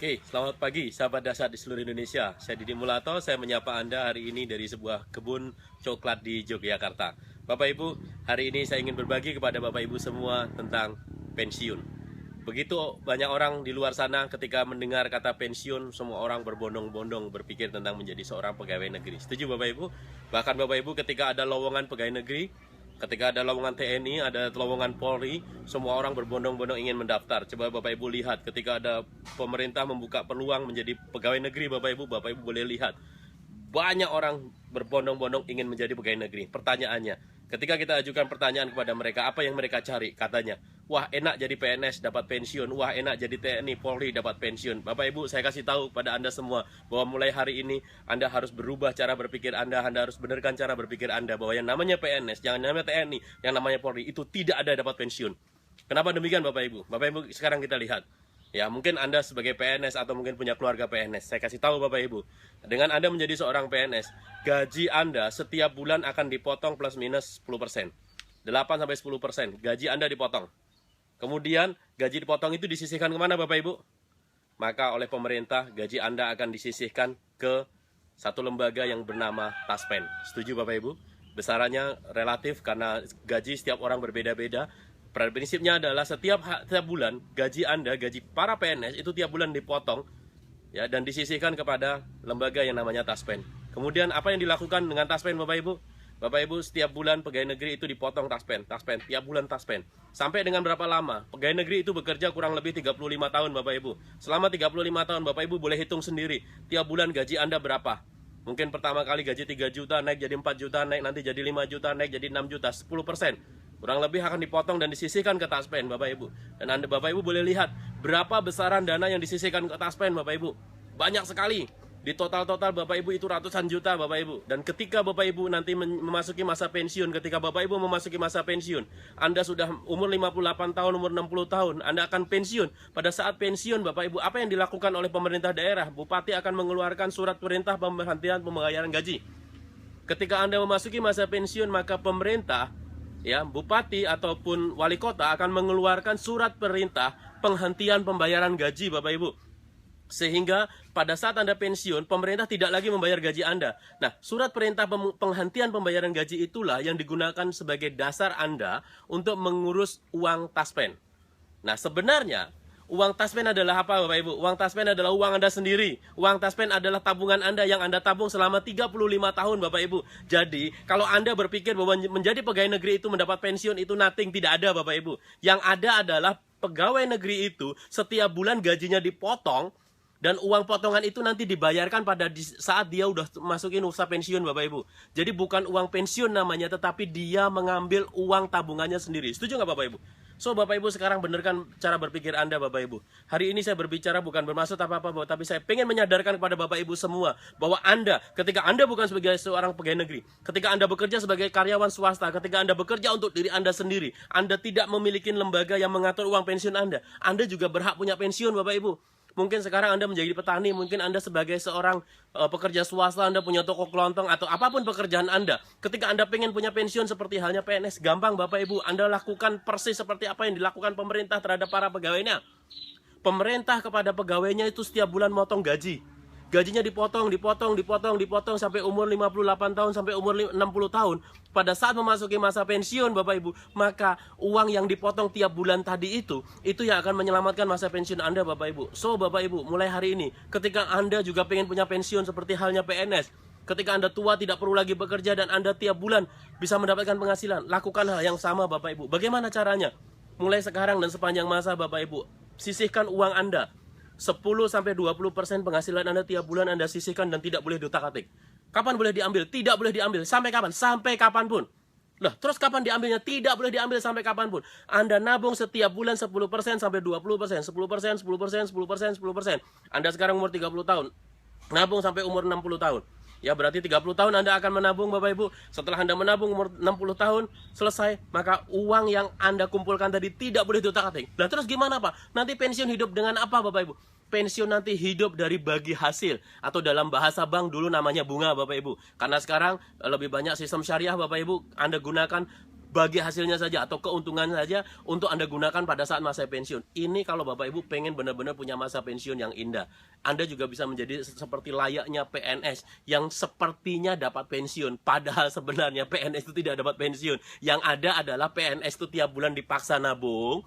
Oke, selamat pagi sahabat dasar di seluruh Indonesia. Saya Didi Mulato, saya menyapa Anda hari ini dari sebuah kebun coklat di Yogyakarta. Bapak Ibu, hari ini saya ingin berbagi kepada Bapak Ibu semua tentang pensiun. Begitu banyak orang di luar sana ketika mendengar kata pensiun, semua orang berbondong-bondong berpikir tentang menjadi seorang pegawai negeri. Setuju Bapak Ibu? Bahkan Bapak Ibu ketika ada lowongan pegawai negeri, ketika ada lowongan TNI, ada lowongan Polri, semua orang berbondong-bondong ingin mendaftar. Coba Bapak Ibu lihat, ketika ada pemerintah membuka peluang menjadi pegawai negeri, Bapak Ibu boleh lihat. Banyak orang berbondong-bondong ingin menjadi pegawai negeri. Pertanyaannya, ketika kita ajukan pertanyaan kepada mereka, apa yang mereka cari? Katanya, wah enak jadi PNS dapat pensiun, wah enak jadi TNI, Polri dapat pensiun. Bapak Ibu, saya kasih tahu pada Anda semua bahwa mulai hari ini Anda harus berubah cara berpikir Anda harus benarkan cara berpikir Anda bahwa yang namanya PNS, yang namanya TNI, yang namanya Polri itu tidak ada dapat pensiun. Kenapa demikian Bapak Ibu? Bapak Ibu, sekarang kita lihat. Ya, mungkin Anda sebagai PNS atau mungkin punya keluarga PNS. Saya kasih tahu Bapak Ibu, dengan Anda menjadi seorang PNS, gaji Anda setiap bulan akan dipotong plus minus 10%. 8-10% gaji Anda dipotong. Kemudian gaji dipotong itu disisihkan kemana Bapak Ibu? Maka oleh pemerintah gaji Anda akan disisihkan ke satu lembaga yang bernama Taspen. Setuju Bapak Ibu? Besarannya relatif karena gaji setiap orang berbeda-beda. Prinsipnya adalah setiap bulan gaji Anda, gaji para PNS itu tiap bulan dipotong ya dan disisihkan kepada lembaga yang namanya Taspen. Kemudian apa yang dilakukan dengan Taspen Bapak Ibu? Bapak Ibu, setiap bulan pegawai negeri itu dipotong Taspen, tiap bulan Taspen. Sampai dengan berapa lama? Pegawai negeri itu bekerja kurang lebih 35 tahun Bapak Ibu. Selama 35 tahun Bapak Ibu boleh hitung sendiri, tiap bulan gaji Anda berapa? Mungkin pertama kali gaji 3 juta, naik jadi 4 juta, naik nanti jadi 5 juta, naik jadi 6 juta, 10%. Kurang lebih akan dipotong dan disisihkan ke Taspen Bapak Ibu. Dan Anda Bapak Ibu boleh lihat berapa besaran dana yang disisihkan ke Taspen Bapak Ibu. Banyak sekali. Di total-total Bapak Ibu itu ratusan juta Bapak Ibu. Dan ketika Bapak Ibu nanti memasuki masa pensiun, ketika Bapak Ibu memasuki masa pensiun, Anda sudah umur 58 tahun, umur 60 tahun, Anda akan pensiun. Pada saat pensiun Bapak Ibu, apa yang dilakukan oleh pemerintah daerah? Bupati akan mengeluarkan surat perintah pemberhentian pembayaran gaji. Ketika Anda memasuki masa pensiun, maka pemerintah, ya, bupati ataupun wali kota akan mengeluarkan surat perintah penghentian pembayaran gaji Bapak Ibu. Sehingga pada saat Anda pensiun, pemerintah tidak lagi membayar gaji Anda. Nah, surat perintah penghentian pembayaran gaji itulah yang digunakan sebagai dasar Anda untuk mengurus uang Taspen. Nah, sebenarnya uang Taspen adalah apa Bapak Ibu? Uang Taspen adalah uang Anda sendiri. Uang Taspen adalah tabungan Anda yang Anda tabung selama 35 tahun Bapak Ibu. Jadi, kalau Anda berpikir bahwa menjadi pegawai negeri itu mendapat pensiun itu nothing, tidak ada Bapak Ibu. Yang ada adalah pegawai negeri itu setiap bulan gajinya dipotong dan uang potongan itu nanti dibayarkan pada saat dia udah masukin usaha pensiun Bapak Ibu. Jadi bukan uang pensiun namanya, tetapi dia mengambil uang tabungannya sendiri. Setuju nggak Bapak Ibu? So Bapak Ibu sekarang benarkan cara berpikir Anda Bapak Ibu. Hari ini saya berbicara bukan bermaksud apa-apa, tapi saya pengen menyadarkan kepada Bapak Ibu semua bahwa Anda, ketika Anda bukan sebagai seorang pegawai negeri, ketika Anda bekerja sebagai karyawan swasta, ketika Anda bekerja untuk diri Anda sendiri, Anda tidak memiliki lembaga yang mengatur uang pensiun Anda juga berhak punya pensiun Bapak Ibu. Mungkin sekarang Anda menjadi petani, mungkin Anda sebagai seorang pekerja swasta, Anda punya toko kelontong atau apapun pekerjaan Anda. Ketika Anda pengen punya pensiun seperti halnya PNS, gampang Bapak Ibu, Anda lakukan persis seperti apa yang dilakukan pemerintah terhadap para pegawainya. Pemerintah kepada pegawainya itu setiap bulan motong gaji. Gajinya dipotong sampai umur 58 tahun sampai umur 60 tahun. Pada saat memasuki masa pensiun Bapak Ibu, maka uang yang dipotong tiap bulan tadi itu yang akan menyelamatkan masa pensiun Anda Bapak Ibu. So Bapak Ibu, mulai hari ini ketika Anda juga pengen punya pensiun seperti halnya PNS, ketika Anda tua tidak perlu lagi bekerja dan Anda tiap bulan bisa mendapatkan penghasilan, lakukan hal yang sama Bapak Ibu. Bagaimana caranya? Mulai sekarang dan sepanjang masa Bapak Ibu, sisihkan uang Anda. 10-20% penghasilan Anda tiap bulan Anda sisihkan dan tidak boleh diutak-atik. Kapan boleh diambil? Tidak boleh diambil. Sampai kapan? Sampai kapanpun. Lah, terus kapan diambilnya? Tidak boleh diambil sampai kapanpun. Anda nabung setiap bulan 10% sampai 20%. 10%. Anda sekarang umur 30 tahun. Nabung sampai umur 60 tahun. Ya berarti 30 tahun Anda akan menabung Bapak Ibu. Setelah Anda menabung umur 60 tahun selesai, maka uang yang Anda kumpulkan tadi tidak boleh diutak-atik. Nah terus gimana Pak? Nanti pensiun hidup dengan apa Bapak Ibu? Pensiun nanti hidup dari bagi hasil, atau dalam bahasa bank dulu namanya bunga Bapak Ibu. Karena sekarang lebih banyak sistem syariah Bapak Ibu, Anda gunakan bagi hasilnya saja atau keuntungannya saja untuk Anda gunakan pada saat masa pensiun. Ini kalau Bapak Ibu pengen benar-benar punya masa pensiun yang indah. Anda juga bisa menjadi seperti layaknya PNS yang sepertinya dapat pensiun, padahal sebenarnya PNS itu tidak dapat pensiun. Yang ada adalah PNS itu tiap bulan dipaksa nabung.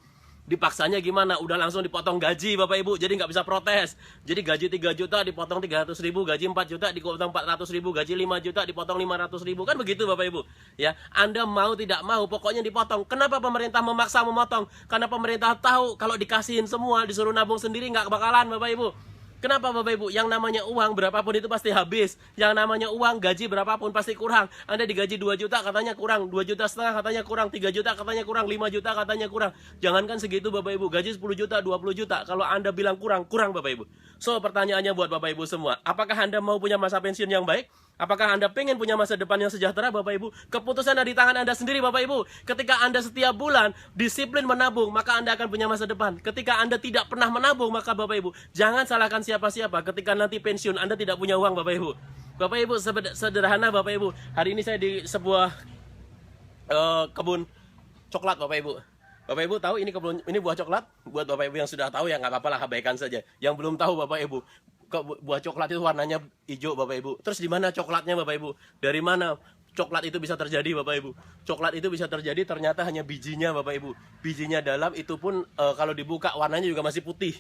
Dipaksanya gimana? Udah langsung dipotong gaji Bapak Ibu, jadi nggak bisa protes. Jadi gaji 3 juta dipotong 300 ribu, gaji 4 juta dipotong 400 ribu, gaji 5 juta dipotong 500 ribu. Kan begitu Bapak Ibu. Ya, Anda mau tidak mau, pokoknya dipotong. Kenapa pemerintah memaksa memotong? Karena pemerintah tahu kalau dikasihin semua, disuruh nabung sendiri nggak bakalan Bapak Ibu. Kenapa Bapak Ibu? Yang namanya uang berapapun itu pasti habis. Yang namanya uang gaji berapapun pasti kurang. Anda digaji 2 juta katanya kurang, 2 juta setengah katanya kurang, 3 juta katanya kurang, 5 juta katanya kurang. Jangankan segitu Bapak Ibu, gaji 10 juta, 20 juta. Kalau Anda bilang kurang, kurang Bapak Ibu. So pertanyaannya buat Bapak Ibu semua, apakah Anda mau punya masa pensiun yang baik? Apakah Anda pengen punya masa depan yang sejahtera Bapak Ibu? Keputusan ada di tangan Anda sendiri Bapak Ibu. Ketika Anda setiap bulan disiplin menabung, maka Anda akan punya masa depan. Ketika Anda tidak pernah menabung, maka Bapak Ibu, jangan salahkan siapa-siapa ketika nanti pensiun Anda tidak punya uang Bapak Ibu. Bapak Ibu, sederhana Bapak Ibu. Hari ini saya di sebuah kebun coklat Bapak Ibu. Bapak Ibu tahu ini buah coklat? Buat Bapak Ibu yang sudah tahu ya nggak apa-apa lah, abaikan saja. Yang belum tahu Bapak Ibu, buah coklat itu warnanya hijau Bapak Ibu. Terus di mana coklatnya Bapak Ibu? Dari mana coklat itu bisa terjadi Bapak Ibu? Coklat itu bisa terjadi ternyata hanya bijinya Bapak Ibu. Bijinya dalam itu pun kalau dibuka warnanya juga masih putih.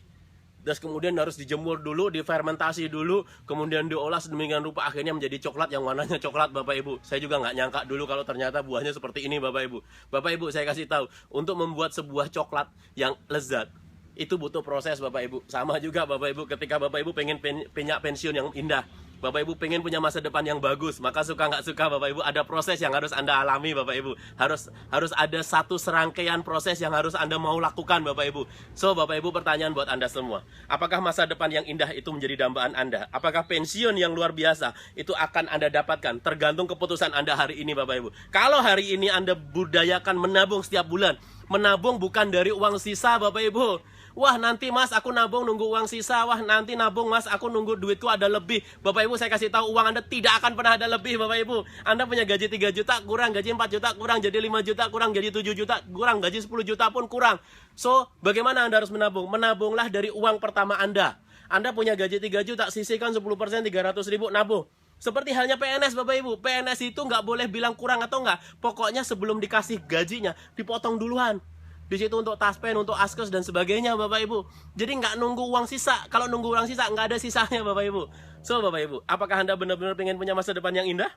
Terus kemudian harus dijemur dulu, difermentasi dulu, kemudian diolah sedemikian rupa akhirnya menjadi coklat yang warnanya coklat Bapak Ibu. Saya juga nggak nyangka dulu kalau ternyata buahnya seperti ini Bapak Ibu. Bapak Ibu, saya kasih tahu, untuk membuat sebuah coklat yang lezat itu butuh proses Bapak Ibu. Sama juga Bapak Ibu ketika Bapak Ibu pengen punya pensiun yang indah, Bapak Ibu pengen punya masa depan yang bagus, maka suka nggak suka Bapak Ibu ada proses yang harus Anda alami Bapak Ibu. Harus ada satu serangkaian proses yang harus Anda mau lakukan Bapak Ibu. So Bapak Ibu, pertanyaan buat Anda semua, apakah masa depan yang indah itu menjadi dambaan Anda? Apakah pensiun yang luar biasa itu akan Anda dapatkan? Tergantung keputusan Anda hari ini Bapak Ibu. Kalau hari ini Anda budayakan menabung setiap bulan, menabung bukan dari uang sisa Bapak Ibu. Wah nanti mas aku nabung nunggu uang sisa. Wah nanti nabung mas aku nunggu duitku ada lebih. Bapak Ibu, saya kasih tahu, uang Anda tidak akan pernah ada lebih Bapak Ibu. Anda punya gaji 3 juta kurang, gaji 4 juta kurang, jadi 5 juta kurang, jadi 7 juta kurang, gaji 10 juta pun kurang. So bagaimana Anda harus menabung? Menabunglah dari uang pertama Anda. Anda punya gaji 3 juta, sisihkan 10%, 300 ribu nabung. Seperti halnya PNS Bapak Ibu. PNS itu nggak boleh bilang kurang atau nggak. Pokoknya sebelum dikasih gajinya dipotong duluan. Di situ untuk taspen, untuk askes dan sebagainya Bapak Ibu. Jadi nggak nunggu uang sisa. Kalau nunggu uang sisa nggak ada sisanya Bapak Ibu. So Bapak Ibu, apakah Anda benar-benar pengen punya masa depan yang indah?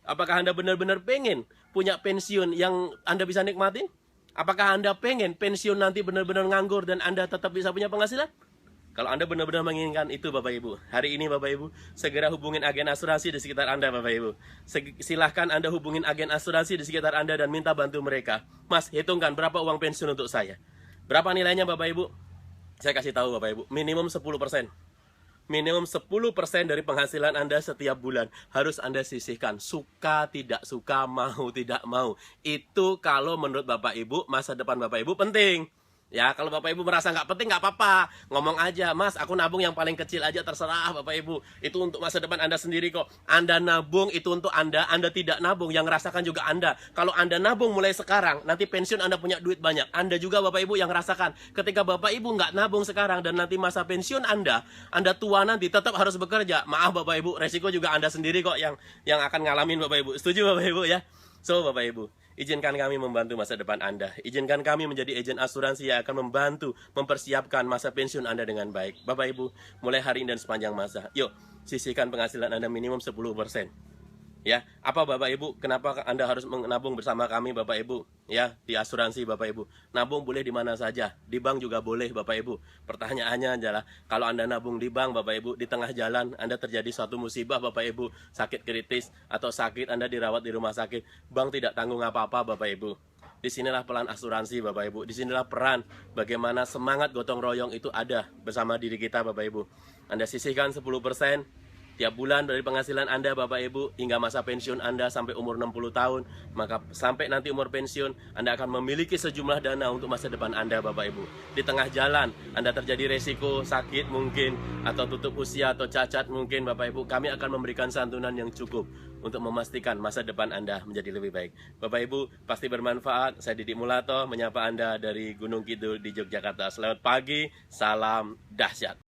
Apakah Anda benar-benar pengen punya pensiun yang Anda bisa nikmatin? Apakah Anda pengen pensiun nanti benar-benar nganggur dan Anda tetap bisa punya penghasilan? Kalau Anda benar-benar menginginkan itu Bapak Ibu, hari ini Bapak Ibu, segera hubungin agen asuransi di sekitar Anda Bapak Ibu. Silahkan Anda hubungin agen asuransi di sekitar Anda dan minta bantu mereka. Mas, hitungkan berapa uang pensiun untuk saya. Berapa nilainya Bapak Ibu? Saya kasih tahu Bapak Ibu, minimum 10%. Minimum 10% dari penghasilan Anda setiap bulan harus Anda sisihkan. Suka tidak suka, mau tidak mau. Itu kalau menurut Bapak Ibu, masa depan Bapak Ibu penting. Ya, kalau Bapak Ibu merasa nggak penting, nggak apa-apa. Ngomong aja, mas, aku nabung yang paling kecil aja, terserah Bapak Ibu. Itu untuk masa depan Anda sendiri kok. Anda nabung itu untuk Anda tidak nabung, yang rasakan juga Anda. Kalau Anda nabung mulai sekarang, nanti pensiun Anda punya duit banyak. Anda juga Bapak Ibu yang rasakan. Ketika Bapak Ibu nggak nabung sekarang dan nanti masa pensiun Anda tua nanti tetap harus bekerja. Maaf Bapak Ibu, resiko juga Anda sendiri kok yang akan ngalamin Bapak Ibu. Setuju Bapak Ibu ya? So Bapak Ibu, izinkan kami membantu masa depan Anda. Izinkan kami menjadi agen asuransi yang akan membantu mempersiapkan masa pensiun Anda dengan baik. Bapak Ibu, mulai hari ini dan sepanjang masa, yuk sisihkan penghasilan Anda minimum 10%. Ya, apa Bapak Ibu, kenapa Anda harus menabung bersama kami Bapak Ibu? Ya, di asuransi Bapak Ibu. Nabung boleh di mana saja, di bank juga boleh Bapak Ibu. Pertanyaannya adalah, kalau Anda nabung di bank Bapak Ibu, di tengah jalan Anda terjadi suatu musibah Bapak Ibu, sakit kritis atau sakit Anda dirawat di rumah sakit, bank tidak tanggung apa-apa Bapak Ibu. Disinilah peran asuransi Bapak Ibu. Disinilah peran bagaimana semangat gotong royong itu ada bersama diri kita Bapak Ibu. Anda sisihkan 10%. tiap bulan dari penghasilan Anda Bapak Ibu hingga masa pensiun Anda sampai umur 60 tahun, maka sampai nanti umur pensiun Anda akan memiliki sejumlah dana untuk masa depan Anda Bapak Ibu. Di tengah jalan Anda terjadi resiko sakit mungkin, atau tutup usia atau cacat mungkin Bapak Ibu, kami akan memberikan santunan yang cukup untuk memastikan masa depan Anda menjadi lebih baik. Bapak Ibu, pasti bermanfaat. Saya Didik Mulato menyapa Anda dari Gunung Kidul di Yogyakarta. Selamat pagi, salam dahsyat.